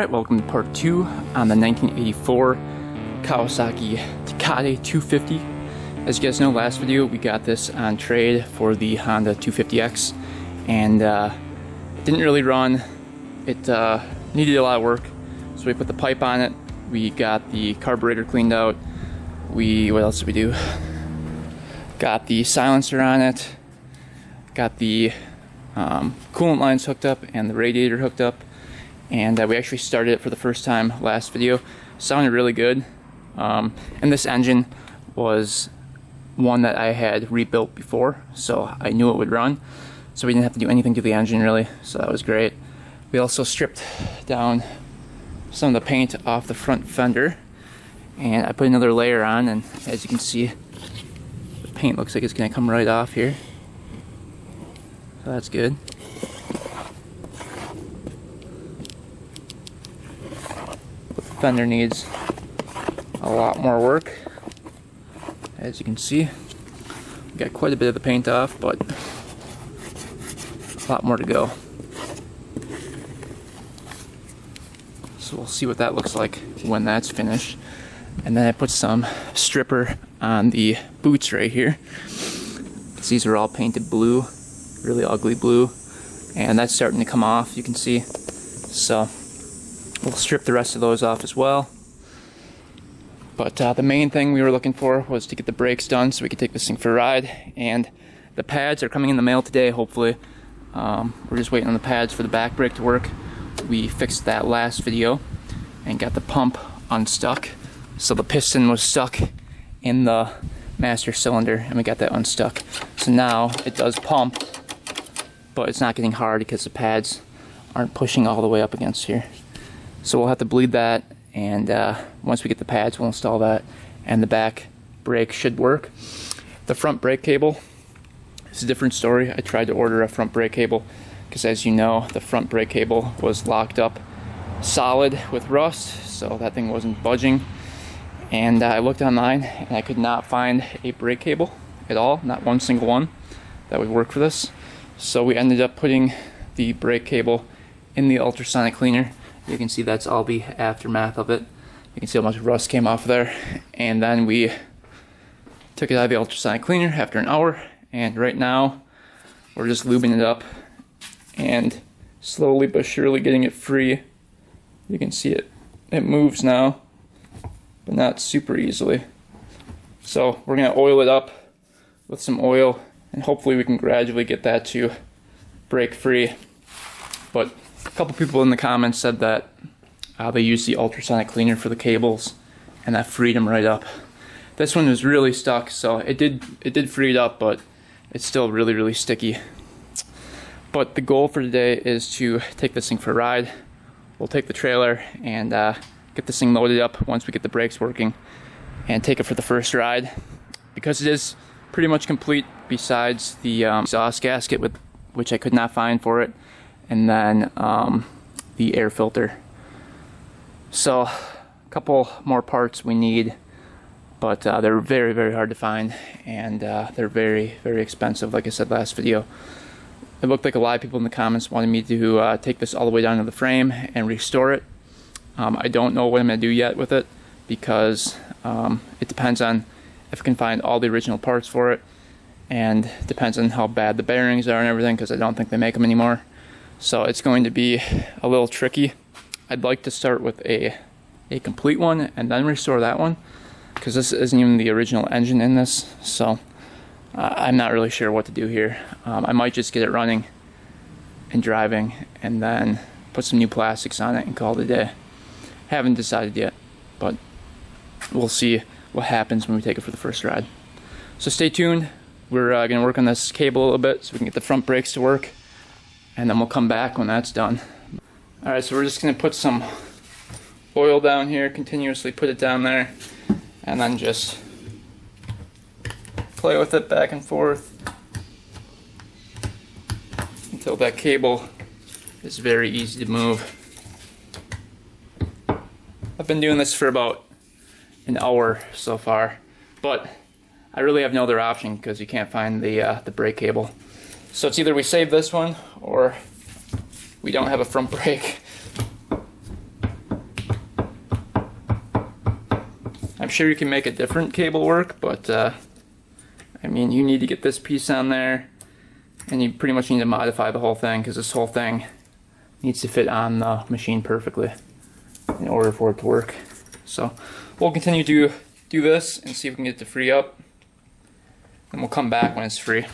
Alright, welcome to part 2 on the 1984 Kawasaki Tecate 250. As you guys know, last video we got this on trade for the Honda 250X, and it didn't really run. It needed a lot of work, so we put the pipe on it, we got the carburetor cleaned out, what else did we do? Got the silencer on it, got the coolant lines hooked up and the radiator hooked up, and we actually started it for the first time last video. Sounded really good, and this engine was one that I had rebuilt before, so I knew it would run, so we didn't have to do anything to the engine really, so that was great. We also stripped down some of the paint off the front fender, and I put another layer on, and as you can see, the paint looks like it's going to come right off here, so that's good. But the fender needs a lot more work. As you can see, we got quite a bit of the paint off, but a lot more to go. So we'll see what that looks like when that's finished. And then I put some stripper on the boots right here. These are all painted blue, really ugly blue, and that's starting to come off, you can see. So we'll strip the rest of those off as well. But the main thing we were looking for was to get the brakes done so we could take this thing for a ride, and the pads are coming in the mail today, hopefully. We're just waiting on the pads for the back brake to work. We fixed that last video and got the pump unstuck, so the piston was stuck in the master cylinder and we got that unstuck. So now it does pump, but it's not getting hard because the pads aren't pushing all the way up against here. So we'll have to bleed that, and once we get the pads we'll install that, and the back brake should work. The front brake cable is a different story. I tried to order a front brake cable because, as you know, the front brake cable was locked up solid with rust, so that thing wasn't budging. And I looked online and I could not find a brake cable at all, not one single one that would work for this. So we ended up putting the brake cable in the ultrasonic cleaner. You can see that's all the aftermath of it. You can see how much rust came off there. And then we took it out of the ultrasonic cleaner after an hour, and right now we're just lubing it up and slowly but surely getting it free. You can see it moves now, but not super easily. So we're going to oil it up with some oil, and hopefully we can gradually get that to break free. But a couple people in the comments said that they used the ultrasonic cleaner for the cables and that freed them right up. This one was really stuck, so it did free it up, but it's still really sticky. But the goal for today is to take this thing for a ride. We'll take the trailer and get this thing loaded up once we get the brakes working, and take it for the first ride, because it is pretty much complete besides the exhaust gasket, which I could not find for it, and then the air filter. So a couple more parts we need, but they're very hard to find, and they're very expensive, like I said last video. It looked like a lot of people in the comments wanted me to take this all the way down to the frame and restore it. I don't know what I'm going to do yet with it, because it depends on if I can find all the original parts for it, and it depends on how bad the bearings are and everything, because I don't think they make them anymore. So it's going to be a little tricky. I'd like to start with a complete one and then restore that one, because this isn't even the original engine in this, so I'm not really sure what to do here. I might just get it running and driving and then put some new plastics on it and call it a day. Haven't decided yet, but we'll see what happens when we take it for the first ride. So stay tuned. We're going to work on this cable a little bit so we can get the front brakes to work, and then we'll come back when that's done. Alright, so we're just going to put some oil down here, continuously put it down there, and then just play with it back and forth until that cable is very easy to move. I've been doing this for about an hour so far, but I really have no other option because you can't find the brake cable. So it's either we save this one or we don't have a front brake. I'm sure you can make a different cable work, but I mean, you need to get this piece on there, and you pretty much need to modify the whole thing, because this whole thing needs to fit on the machine perfectly in order for it to work. So we'll continue to do this and see if we can get it to free up, and we'll come back when it's free.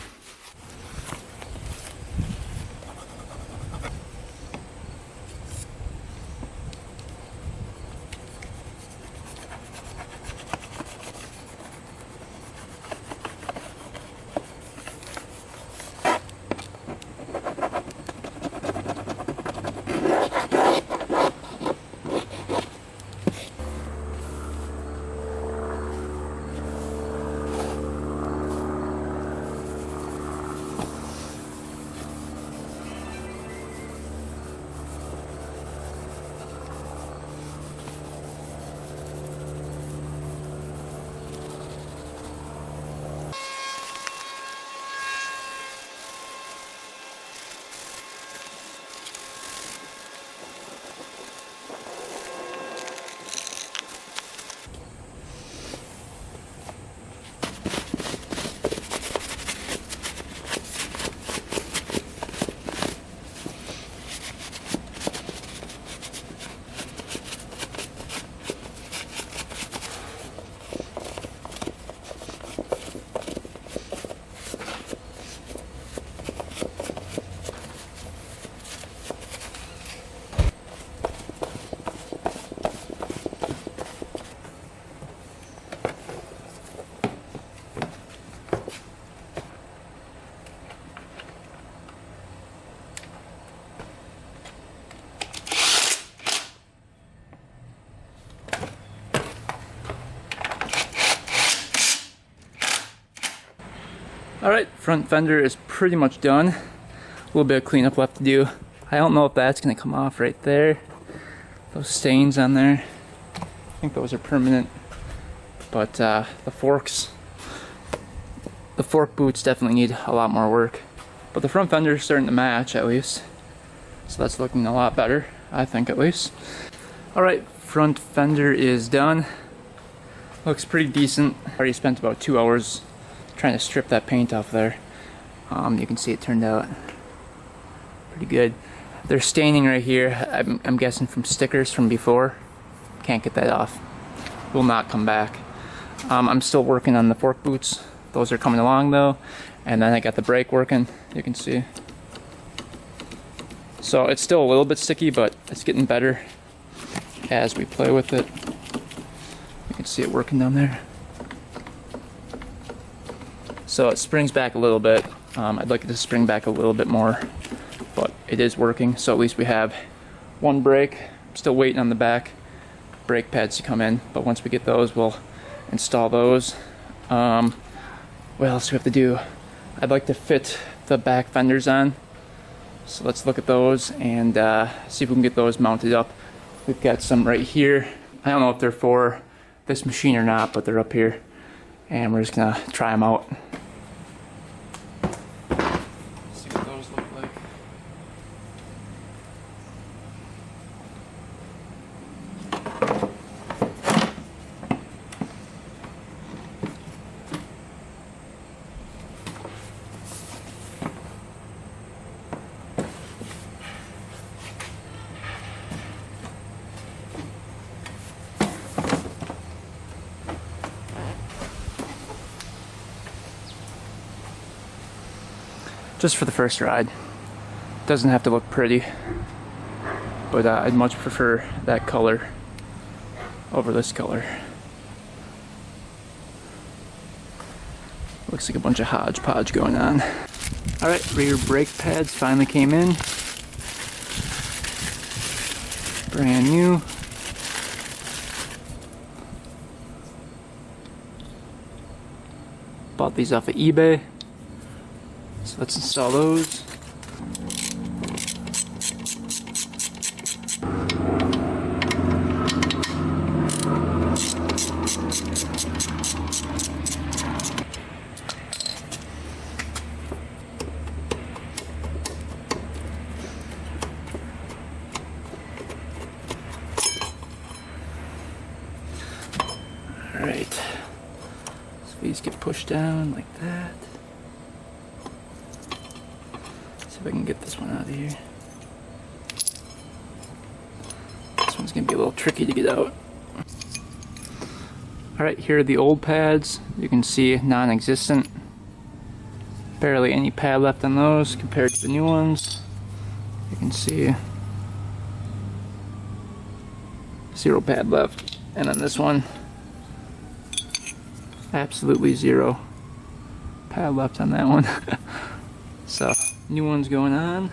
Alright, front fender is pretty much done. A little bit of cleanup left to do. I don't know if that's going to come off right there. Those stains on there, I think those are permanent. But the fork boots definitely need a lot more work. But the front fender is starting to match at least. So that's looking a lot better, I think at least. Alright, front fender is done. Looks pretty decent. Already spent about 2 hours trying to strip that paint off there. You can see it turned out pretty good. There's staining right here. I'm guessing from stickers from before. Can't get that off. Will not come back. I'm still working on the fork boots. Those are coming along though. And then I got the brake working, you can see. So it's still a little bit sticky, but it's getting better as we play with it. You can see it working down there. So it springs back a little bit. I'd like it to spring back a little bit more, but it is working. So at least we have one brake. I'm still waiting on the back brake pads to come in, but once we get those, we'll install those. What else do we have to do? I'd like to fit the back fenders on. So let's look at those and see if we can get those mounted up. We've got some right here. I don't know if they're for this machine or not, but they're up here. And we're just gonna try them out. See what those look like. Just for the first ride. Doesn't have to look pretty, but I'd much prefer that color over this color. Looks like a bunch of hodgepodge going on. Alright, rear brake pads finally came in. Brand new. Bought these off of eBay. So let's install those. All right. So these get pushed down like that. See if I can get this one out of here. This one's gonna be a little tricky to get out. Alright, here are the old pads. You can see non-existent. Barely any pad left on those compared to the new ones. You can see 0 pad left. And on this one, absolutely 0 pad left on that one. So, new one's going on.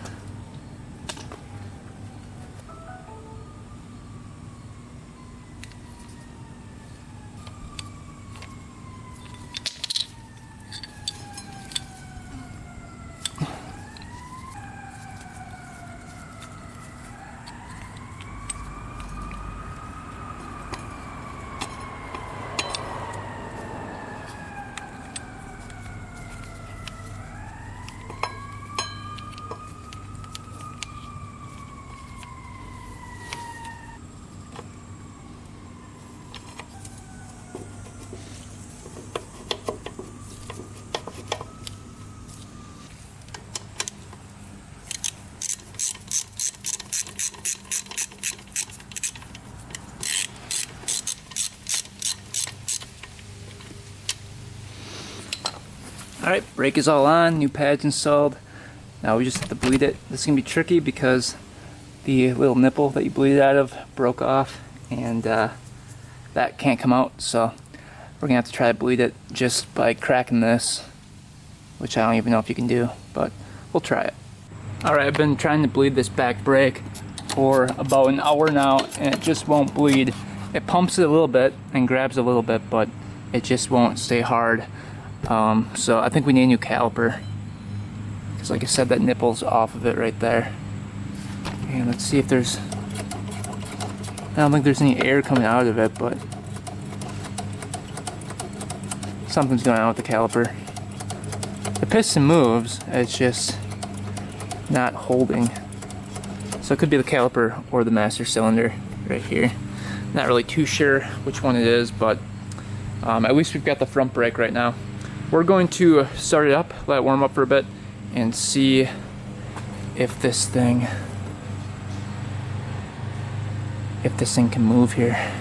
Alright, brake is all on, new pads installed. Now we just have to bleed it. This is going to be tricky because the little nipple that you bleed it out of broke off, and that can't come out, so we're going to have to try to bleed it just by cracking this, which I don't even know if you can do, but we'll try it. Alright, I've been trying to bleed this back brake for about an hour now, and it just won't bleed. It pumps it a little bit and grabs a little bit, but it just won't stay hard. So I think we need a new caliper, because like I said, that nipple's off of it right there. And let's see if there's, I don't think there's any air coming out of it, but something's going on with the caliper. The piston moves, it's just not holding. So it could be the caliper or the master cylinder right here. Not really too sure which one it is, but at least we've got the front brake right now. We're going to start it up, let it warm up for a bit, and see if this thing can move here.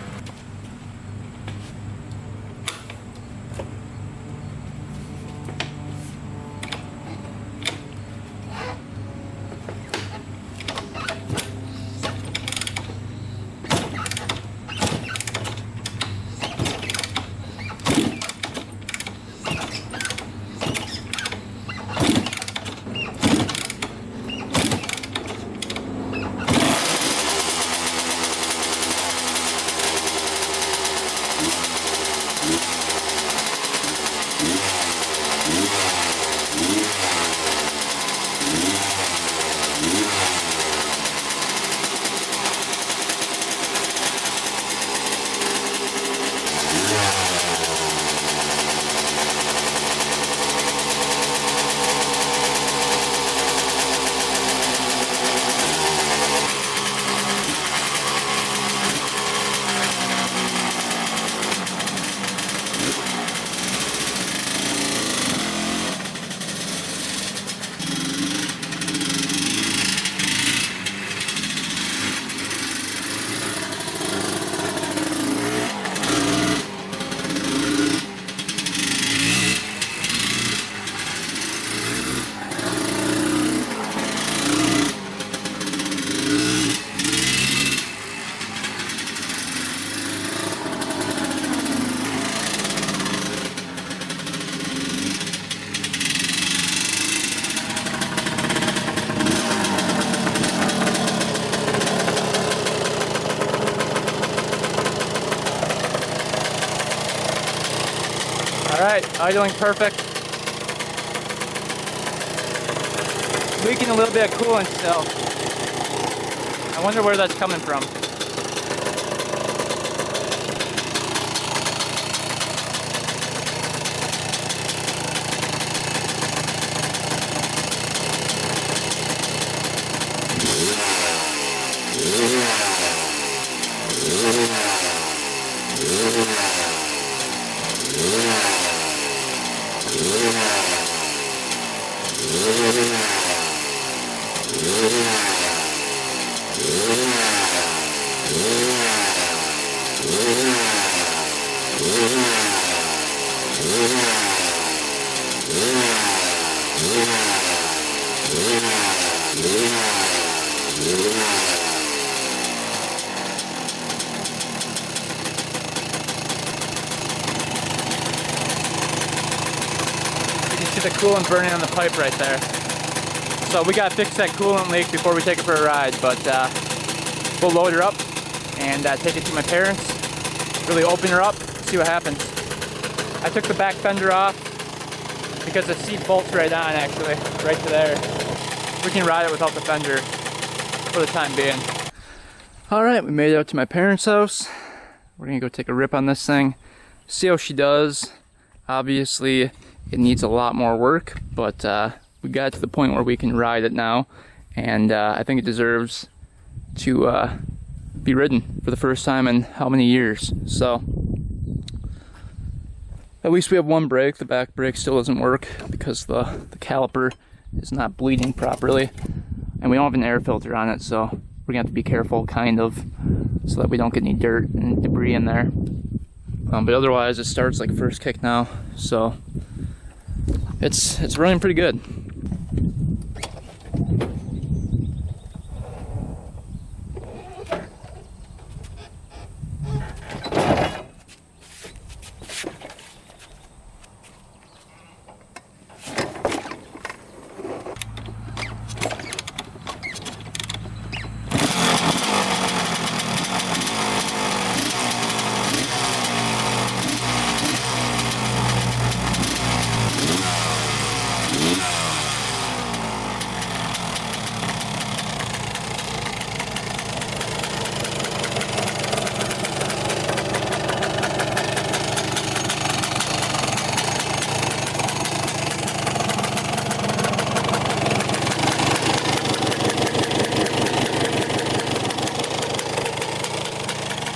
Alright, idling perfect. Leaking a little bit of coolant still. I wonder where that's coming from. the coolant burning on the pipe right there. So we gotta fix that coolant leak before we take it for a ride, but we'll load her up and take it to my parents, really open her up, see what happens. I took the back fender off because the seat bolts right on, actually, right to there. We can ride it without the fender for the time being. Alright, we made it out to my parents' house. We're gonna go take a rip on this thing, see how she does. Obviously, it needs a lot more work, but we got to the point where we can ride it now, and I think it deserves to be ridden for the first time in how many years. So at least we have one brake. The back brake still doesn't work because the caliper is not bleeding properly, and we don't have an air filter on it, so we're gonna have to be careful, kind of, so that we don't get any dirt and debris in there. But otherwise, it starts like first kick now, so it's running pretty good.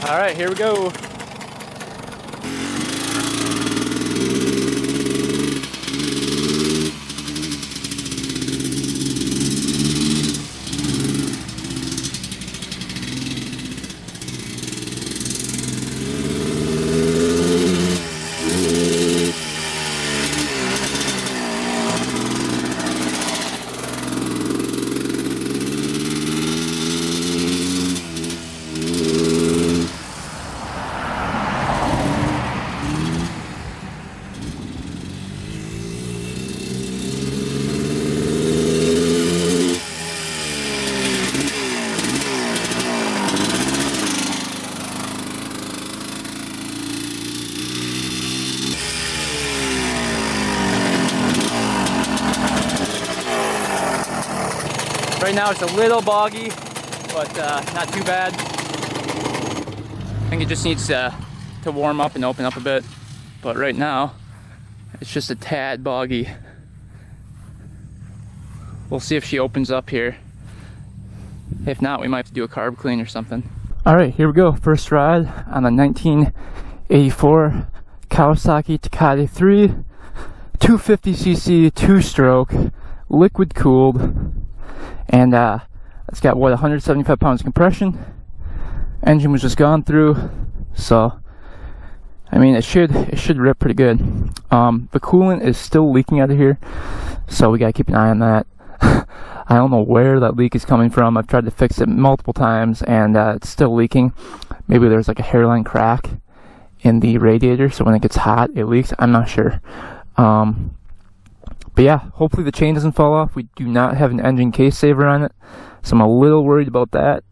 All right, here we go. Right now it's a little boggy, but not too bad. I think it just needs to warm up and open up a bit. But right now, it's just a tad boggy. We'll see if she opens up here. If not, we might have to do a carb clean or something. Alright, here we go. First ride on a 1984 Kawasaki Tecate 3, 250cc, 2-stroke, liquid cooled. And it's got, what, 175 pounds compression. Engine was just gone through, so I mean it should rip pretty good. The coolant is still leaking out of here, so we gotta keep an eye on that. I don't know where that leak is coming from. I've tried to fix it multiple times, and it's still leaking. Maybe there's like a hairline crack in the radiator, so when it gets hot, it leaks. I'm not sure. But yeah, hopefully the chain doesn't fall off. We do not have an engine case saver on it, so I'm a little worried about that.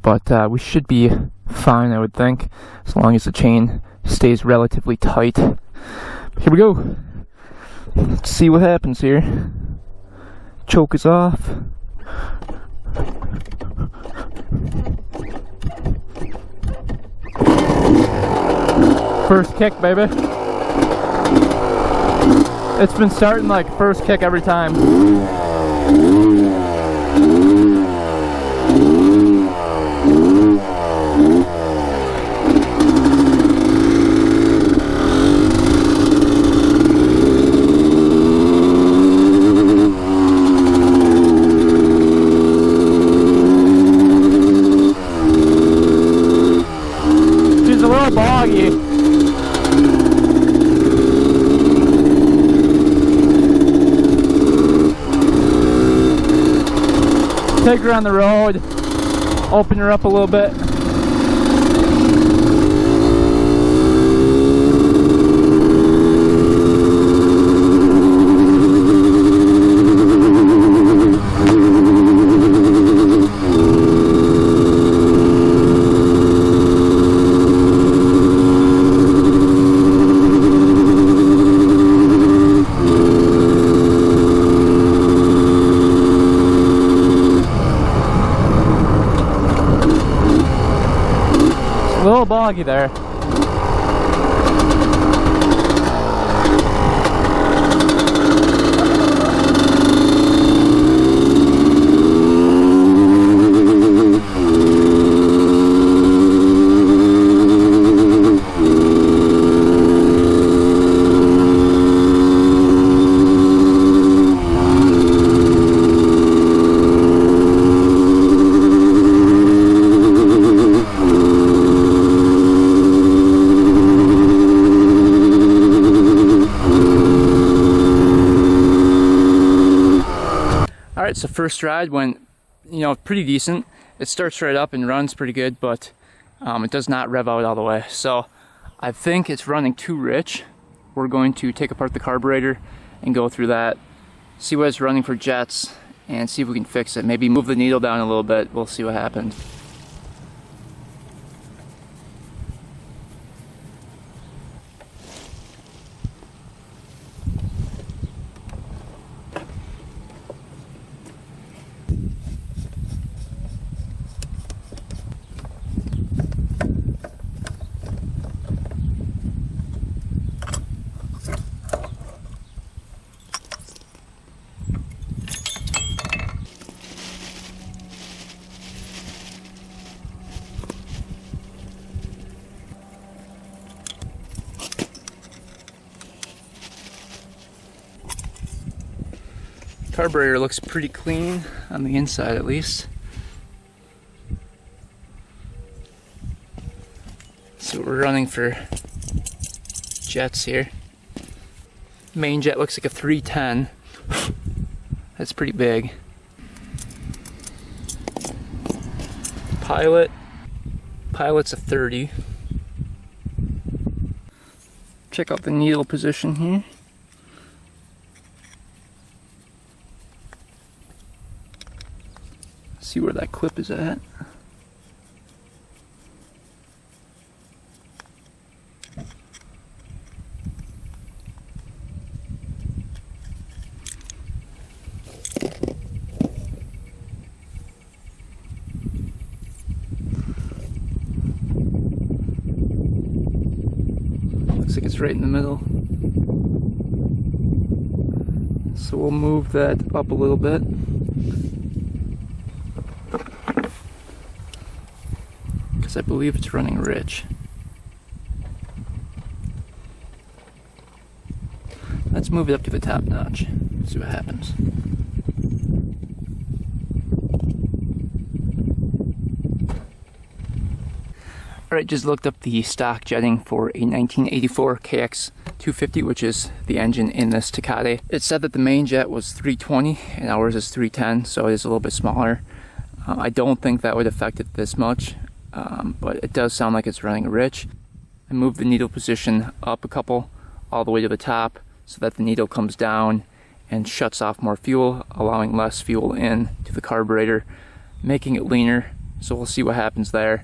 But we should be fine, I would think, as long as the chain stays relatively tight. Here we go. Let's see what happens here. Choke is off. First kick, baby. It's been starting like first kick every time. She's a little boggy. Take her on the road, open her up a little bit. looky there. Alright, so first ride went, pretty decent. It starts right up and runs pretty good, but it does not rev out all the way. So I think it's running too rich. We're going to take apart the carburetor and go through that, see what it's running for jets, and see if we can fix it. Maybe move the needle down a little bit. We'll see what happens. Carburetor looks pretty clean on the inside, at least. So we're running for jets here. Main jet looks like a 310. That's pretty big. Pilot's a 30. Check out the needle position here. See where that clip is at. Looks like it's right in the middle. So we'll move that up a little bit. Because I believe it's running rich. Let's move it up to the top notch. See what happens. Alright, just looked up the stock jetting for a 1984 KX 250, which is the engine in this Tecate. It said that the main jet was 320 and ours is 310, so it is a little bit smaller. I don't think that would affect it this much, but it does sound like it's running rich. I moved the needle position up a couple, all the way to the top, so that the needle comes down and shuts off more fuel, allowing less fuel in to the carburetor, making it leaner. So we'll see what happens there.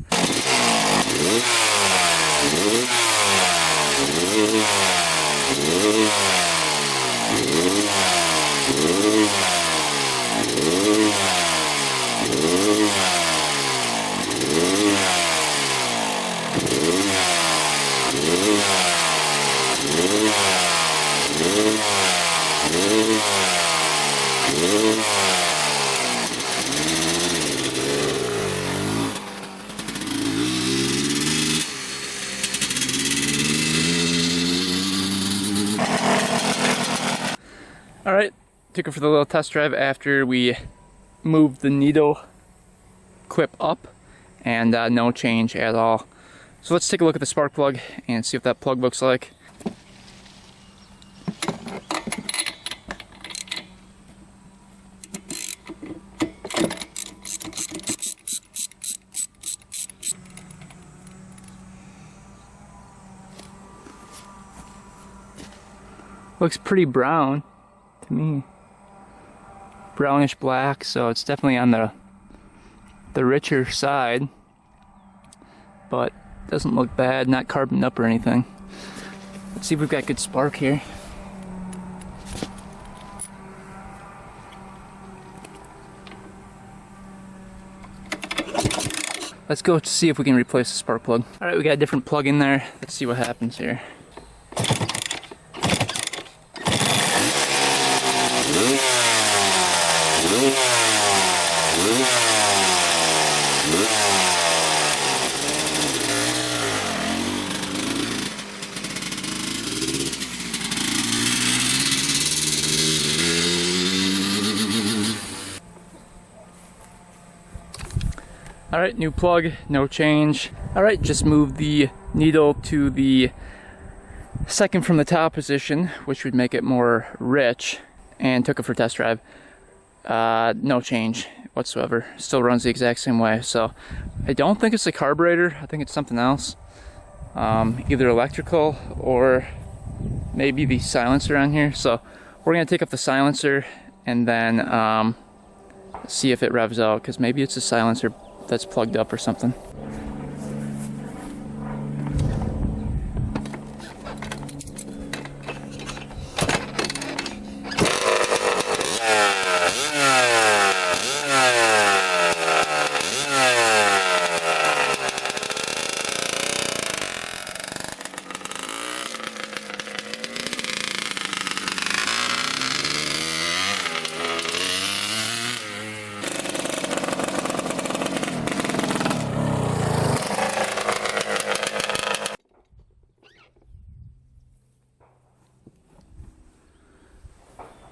Alright, took it for the little test drive after we moved the needle clip up, and no change at all. So let's take a look at the spark plug and see what that plug looks like. Looks pretty brown to me. Brownish black, so it's definitely on the richer side, but doesn't look bad, not carboned up or anything. Let's see if we've got good spark here. let's go see if we can replace the spark plug. All right, we got a different plug in there. Let's see what happens here. All right, new plug, no change. All right, just move the needle to the second from the top position, which would make it more rich, and took it for a test drive. No change whatsoever. Still runs the exact same way. So I don't think it's the carburetor. I think it's something else. Either electrical or maybe the silencer on here. So we're gonna take up the silencer and then see if it revs out, because maybe it's a silencer that's plugged up or something.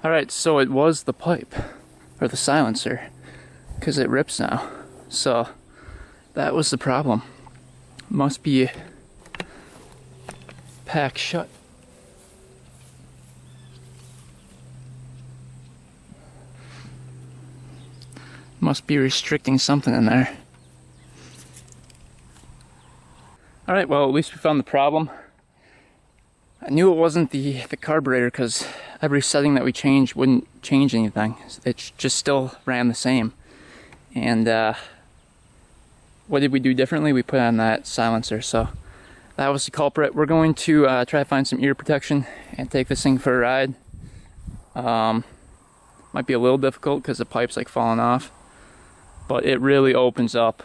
Alright, so it was the pipe, or the silencer, because it rips now. So that was the problem. Must be packed shut. Must be restricting something in there. Alright, well, at least we found the problem. I knew it wasn't the carburetor, because every setting that we changed wouldn't change anything. It just still ran the same. And what did we do differently? We put on that silencer. So that was the culprit. We're going to try to find some ear protection and take this thing for a ride. Might be a little difficult because the pipe's like falling off, but it really opens up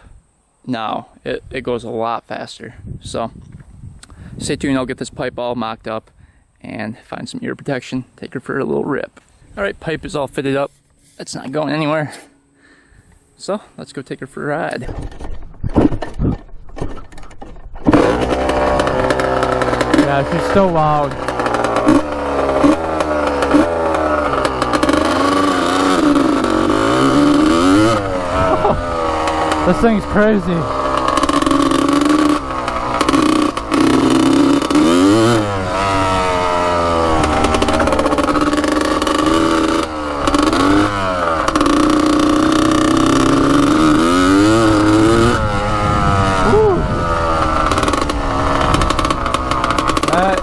now. It goes a lot faster. So stay tuned. I'll get this pipe all mocked up and find some ear protection, take her for a little rip. Alright, pipe is all fitted up. It's not going anywhere. So let's go take her for a ride. Yeah, she's so loud. This thing's crazy.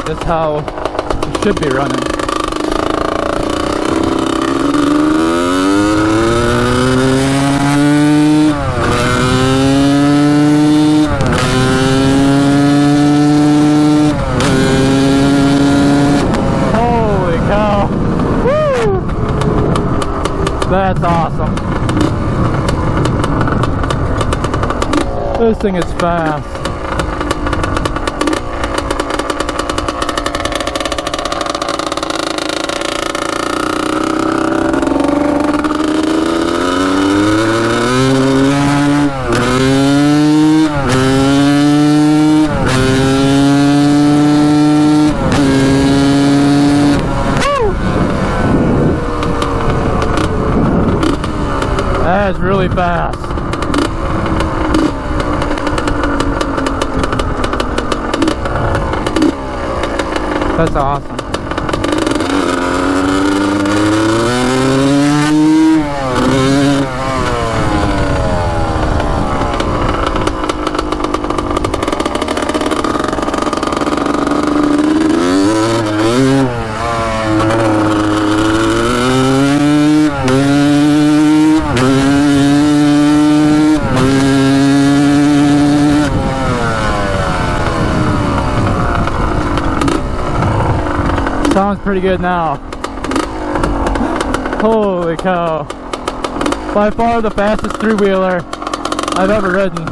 That's how it should be running. Holy cow! Woo! That's awesome. This thing is fast. That is really fast. That's awesome. Sounds pretty good now. Holy cow. By far the fastest three-wheeler I've ever ridden.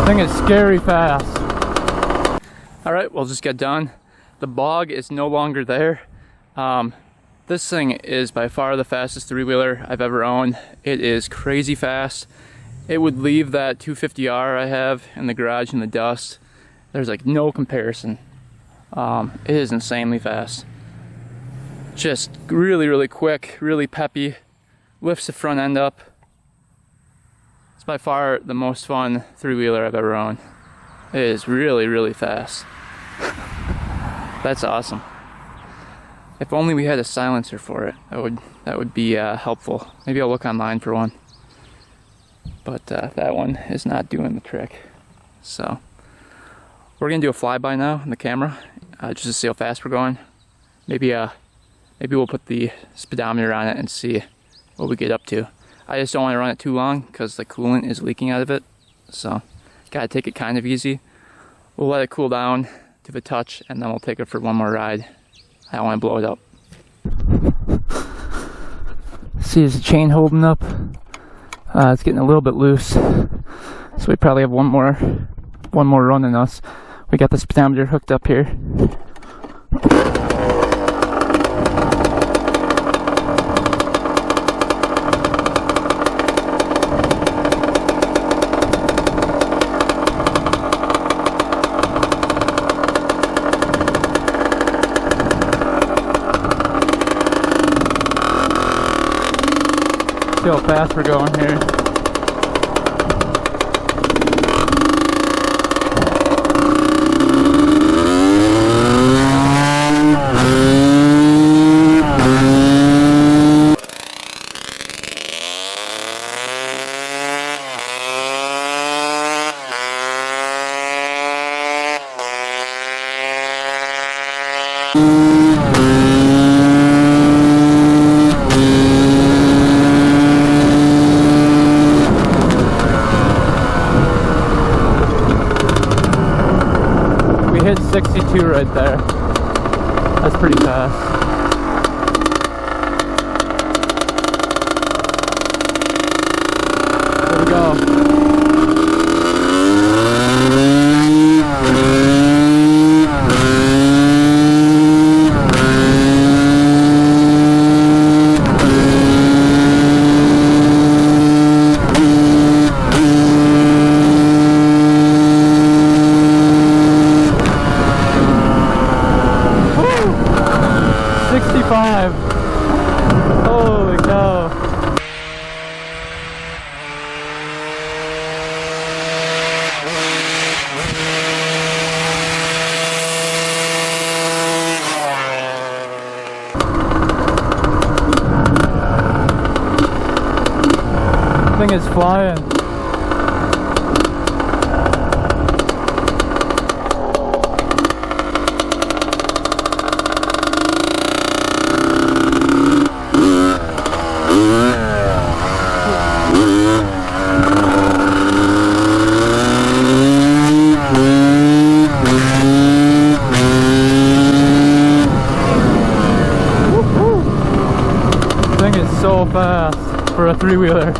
Thing is scary fast. Alright, we'll just get done. The bog is no longer there. This thing is by far the fastest three-wheeler I've ever owned. It is crazy fast. It would leave that 250R I have in the garage in the dust. There's like no comparison. It is insanely fast. Just really quick, really peppy. Lifts the front end up. It's by far the most fun three-wheeler I've ever owned. It is really fast. That's awesome. If only we had a silencer for it, that would be helpful. Maybe I'll look online for one. But that one is not doing the trick. So we're gonna do a flyby now on the camera, just to see how fast we're going. Maybe we'll put the speedometer on it and see what we get up to. I just don't want to run it too long because the coolant is leaking out of it. So gotta take it kind of easy. We'll let it cool down to the touch and then we'll take it for one more ride. I don't want to blow it up. See, is the chain holding up? It's getting a little bit loose. So we probably have one more run in us. We got the speedometer hooked up here. See how fast we're going here. We hit 62 right there. That's pretty fast. There we go. Holy cow. Thing is flying. Thing is so fast for a three-wheeler.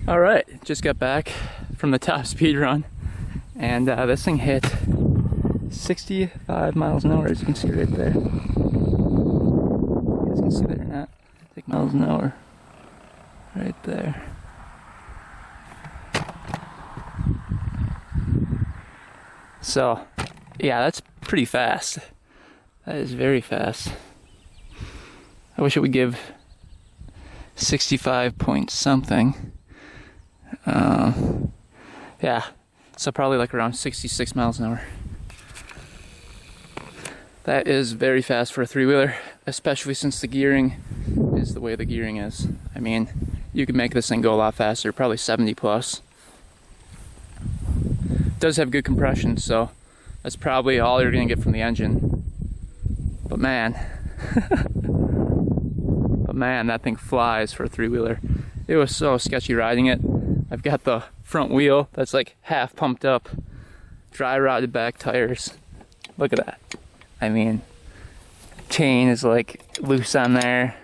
Alright, just got back from the top speed run and this thing hit 65 miles an hour, as you can see right there. You guys can see that or not? I think miles an hour. Right there. So, yeah, that's pretty fast. That is very fast. I wish it would give 65 point something. Yeah, so probably like around 66 miles an hour. That is very fast for a three-wheeler, especially since the gearing is the way the gearing is. I mean, you could make this thing go a lot faster, probably 70 plus. It does have good compression, so that's probably all you're gonna get from the engine. But man, that thing flies for a three-wheeler. It was so sketchy riding it. I've got the front wheel that's like half pumped up, dry rotted back tires. Look at that. I mean, chain is like loose on there.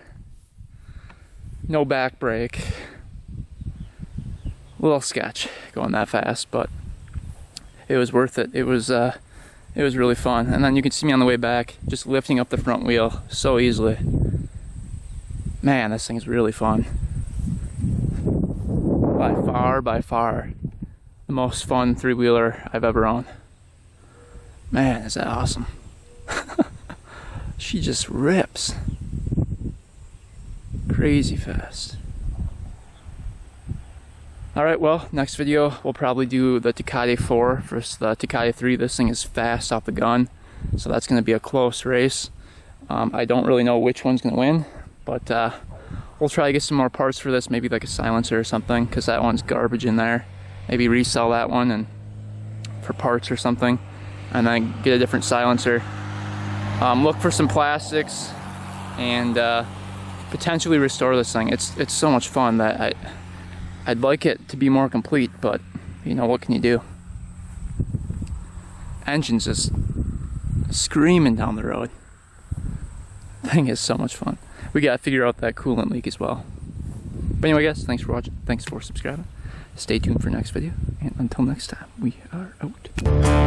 No back brake. Little sketch going that fast, but it was worth it. It was really fun. And then you can see me on the way back, just lifting up the front wheel so easily. Man, this thing's really fun. By far, the most fun three-wheeler I've ever owned. Man, is that awesome. She just rips. Crazy fast. Alright, well, next video we'll probably do the Tecate 4 versus the Tecate 3. This thing is fast off the gun, so that's going to be a close race. I don't really know which one's going to win, but we'll try to get some more parts for this, maybe like a silencer or something, because that one's garbage in there. Maybe resell that one and for parts or something, and then get a different silencer. Look for some plastics and potentially restore this thing. It's so much fun that I'd like it to be more complete, but you know, what can you do? Engine's just screaming down the road. Thing is so much fun. We gotta figure out that coolant leak as well. But anyway guys, thanks for watching, thanks for subscribing. Stay tuned for next video, and until next time, we are out.